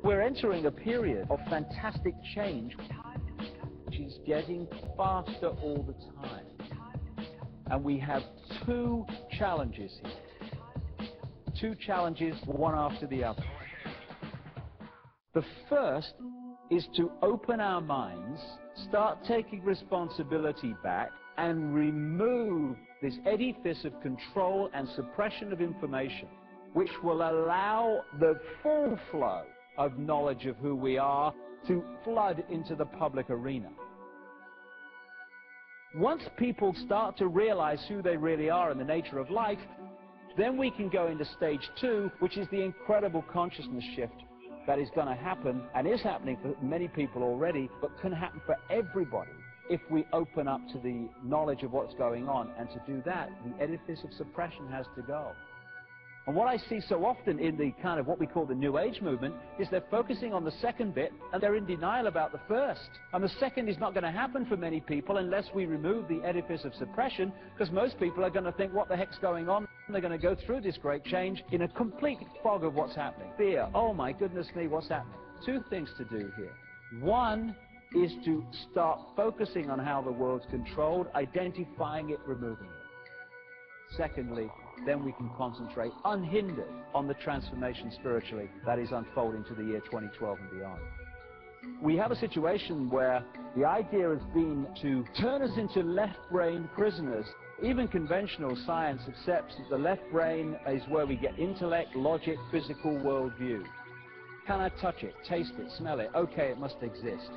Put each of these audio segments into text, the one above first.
We're entering a period of fantastic change, which is getting faster all the time. And we have two challenges here. Two challenges, one after the other. The first is to open our minds, start taking responsibility back, and remove this edifice of control and suppression of information, which will allow the full flow of knowledge of who we are to flood into the public arena. Once people start to realize who they really are and the nature of life, then we can go into stage two, which is the incredible consciousness shift that is going to happen, and is happening for many people already, but can happen for everybody if we open up to the knowledge of what's going on. And to do that, the edifice of suppression has to go. And what I see so often in the kind of what we call the New Age movement is they're focusing on the second bit and they're in denial about the first. And the second is not going to happen for many people unless we remove the edifice of suppression, because most people are going to think, what the heck's going on? And they're going to go through this great change in a complete fog of what's happening. Fear, oh my goodness me, what's happening? Two things to do here. One is to start focusing on how the world's controlled, identifying it, removing it. Secondly, then we can concentrate unhindered on the transformation spiritually that is unfolding to the year 2012 and beyond. We have a situation where the idea has been to turn us into left-brain prisoners. Even conventional science accepts that the left brain is where we get intellect, logic, physical worldview. Can I touch it, taste it, smell it? Okay, it must exist.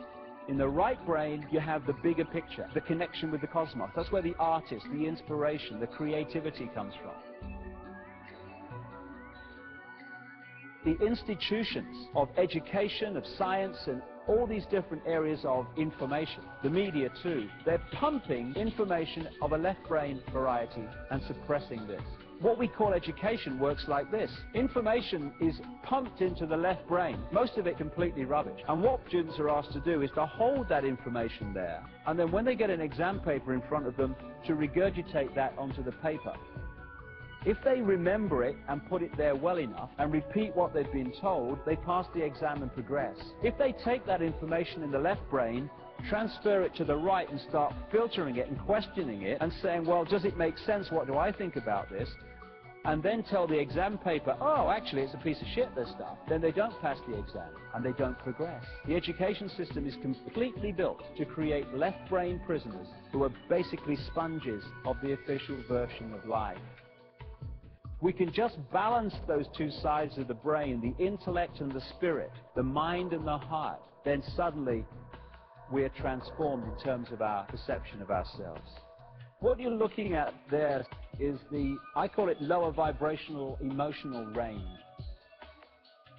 In the right brain, you have the bigger picture, the connection with the cosmos. That's where the artist, the inspiration, the creativity comes from. The institutions of education, of science, and all these different areas of information, the media too, they're pumping information of a left brain variety and suppressing this. What we call education works like this. Information is pumped into the left brain, most of it completely rubbish. And what students are asked to do is to hold that information there, and then when they get an exam paper in front of them, to regurgitate that onto the paper. If they remember it and put it there well enough and repeat what they've been told, they pass the exam and progress. If they take that information in the left brain, transfer it to the right and start filtering it and questioning it and saying, well, does it make sense? What do I think about this? And then tell the exam paper, oh, actually, it's a piece of shit, this stuff. Then they don't pass the exam and they don't progress. The education system is completely built to create left brain prisoners who are basically sponges of the official version of life. We can just balance those two sides of the brain, the intellect and the spirit, the mind and the heart, then suddenly we're transformed in terms of our perception of ourselves. What you're looking at there is I call it lower vibrational emotional range.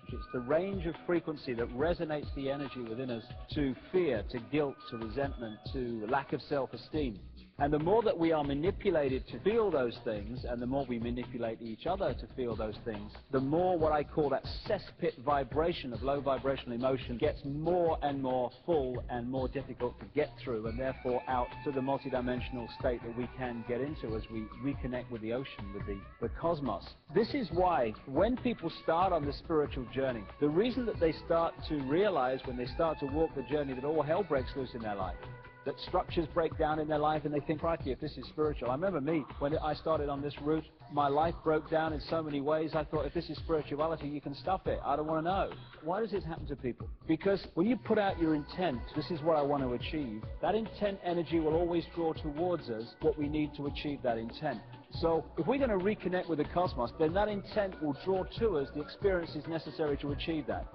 It's the range of frequency that resonates the energy within us to fear, to guilt, to resentment, to lack of self-esteem. And the more that we are manipulated to feel those things, and the more we manipulate each other to feel those things, the more what I call that cesspit vibration of low vibrational emotion gets more and more full and more difficult to get through, and therefore out to the multidimensional state that we can get into as we reconnect with the ocean, with the cosmos. This is why when people start on this spiritual journey, the reason that they start to realize when they start to walk the journey that all hell breaks loose in their life, that structures break down in their life, and they think, crikey, if this is spiritual. I remember me, when I started on this route, my life broke down in so many ways. I thought, if this is spirituality, you can stuff it. I don't want to know. Why does this happen to people? Because when you put out your intent, this is what I want to achieve, that intent energy will always draw towards us what we need to achieve that intent. So if we're going to reconnect with the cosmos, then that intent will draw to us the experiences necessary to achieve that.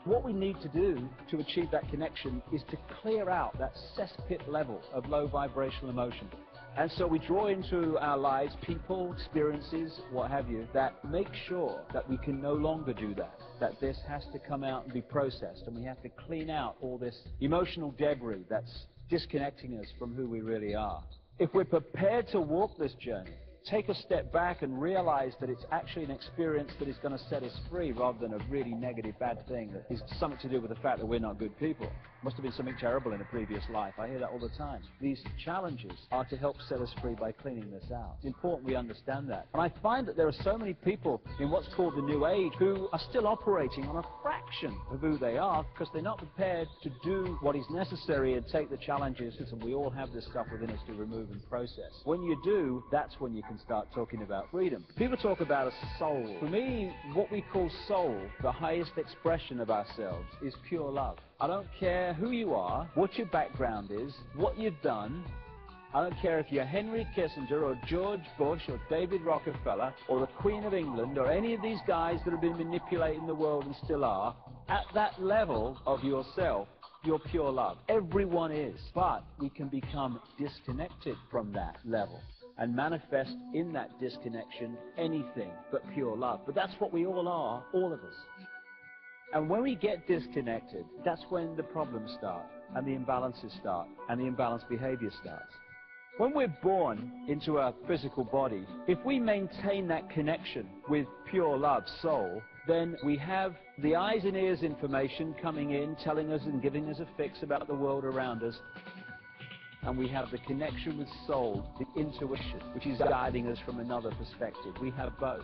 What we need to do to achieve that connection is to clear out that cesspit level of low vibrational emotion. And so we draw into our lives people, experiences, what have you, that make sure that we can no longer do that, that this has to come out and be processed, and we have to clean out all this emotional debris that's disconnecting us from who we really are. If we're prepared to walk this journey, take a step back and realize that it's actually an experience that is going to set us free rather than a really negative, bad thing that is something to do with the fact that we're not good people. Must have been something terrible in a previous life. I hear that all the time. These challenges are to help set us free by cleaning this out. It's important we understand that. And I find that there are so many people in what's called the New Age who are still operating on a fraction of who they are because they're not prepared to do what is necessary and take the challenges, and we all have this stuff within us to remove and process. When you do, that's when you can start talking about freedom. People talk about a soul. For me, what we call soul, the highest expression of ourselves, is pure love. I don't care who you are, what your background is, what you've done. I don't care if you're Henry Kissinger or George Bush or David Rockefeller or the Queen of England or any of these guys that have been manipulating the world and still are. At that level of yourself, you're pure love. Everyone is. But we can become disconnected from that level and manifest in that disconnection anything but pure love. But that's what we all are, all of us. And when we get disconnected, that's when the problems start, and the imbalances start, and the imbalanced behavior starts. When we're born into a physical body, if we maintain that connection with pure love, soul, then we have the eyes and ears information coming in, telling us and giving us a fix about the world around us. And we have the connection with soul, the intuition, which is guiding us from another perspective. We have both.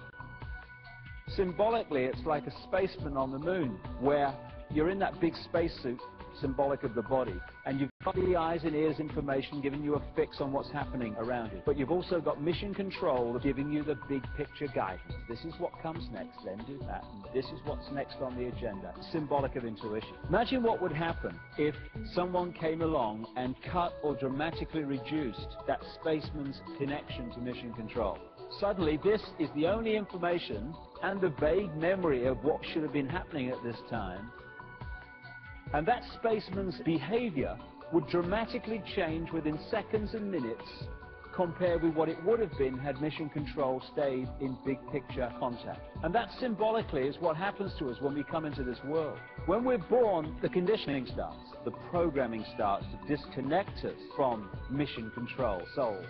Symbolically, it's like a spaceman on the moon, where you're in that big spacesuit, symbolic of the body, and you've got the eyes and ears information giving you a fix on what's happening around you. But you've also got mission control giving you the big picture guidance. This is what comes next, then do that, and this is what's next on the agenda. Symbolic of intuition. Imagine what would happen if someone came along and cut or dramatically reduced that spaceman's connection to mission control. Suddenly, this is the only information and the vague memory of what should have been happening at this time. And that spaceman's behavior would dramatically change within seconds and minutes compared with what it would have been had mission control stayed in big picture contact. And that symbolically is what happens to us when we come into this world. When we're born, the conditioning starts, the programming starts to disconnect us from mission control, soul.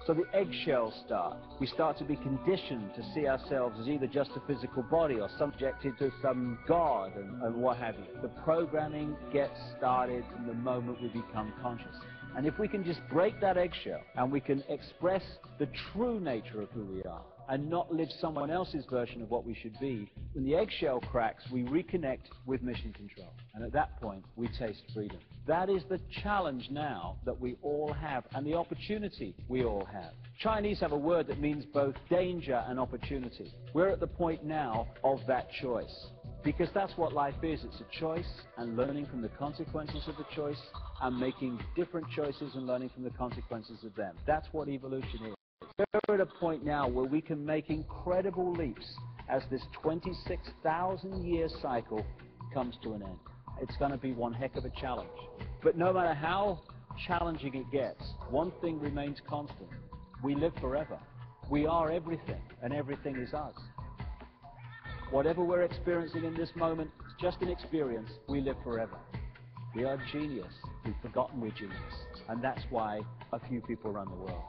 So the eggshells start. We start to be conditioned to see ourselves as either just a physical body or subjected to some god and what have you. The programming gets started from the moment we become conscious. And if we can just break that eggshell and we can express the true nature of who we are and not live someone else's version of what we should be, when the eggshell cracks, we reconnect with mission control. And at that point, we taste freedom. That is the challenge now that we all have and the opportunity we all have. Chinese have a word that means both danger and opportunity. We're at the point now of that choice. Because that's what life is. It's a choice and learning from the consequences of the choice and making different choices and learning from the consequences of them. That's what evolution is. We're at a point now where we can make incredible leaps as this 26,000-year cycle comes to an end. It's going to be one heck of a challenge. But no matter how challenging it gets, one thing remains constant. We live forever. We are everything, and everything is us. Whatever we're experiencing in this moment, it's just an experience. We live forever. We are genius. We've forgotten we're genius. And that's why a few people run the world.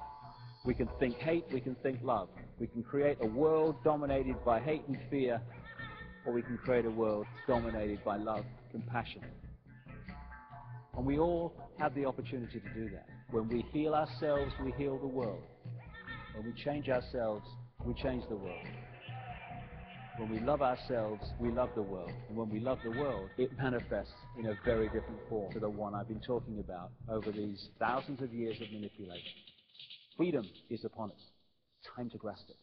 We can think hate, we can think love. We can create a world dominated by hate and fear, or we can create a world dominated by love, compassion. And we all have the opportunity to do that. When we heal ourselves, we heal the world. When we change ourselves, we change the world. When we love ourselves, we love the world. And when we love the world, it manifests in a very different form to the one I've been talking about over these thousands of years of manipulation. Freedom is upon us. Time to grasp it.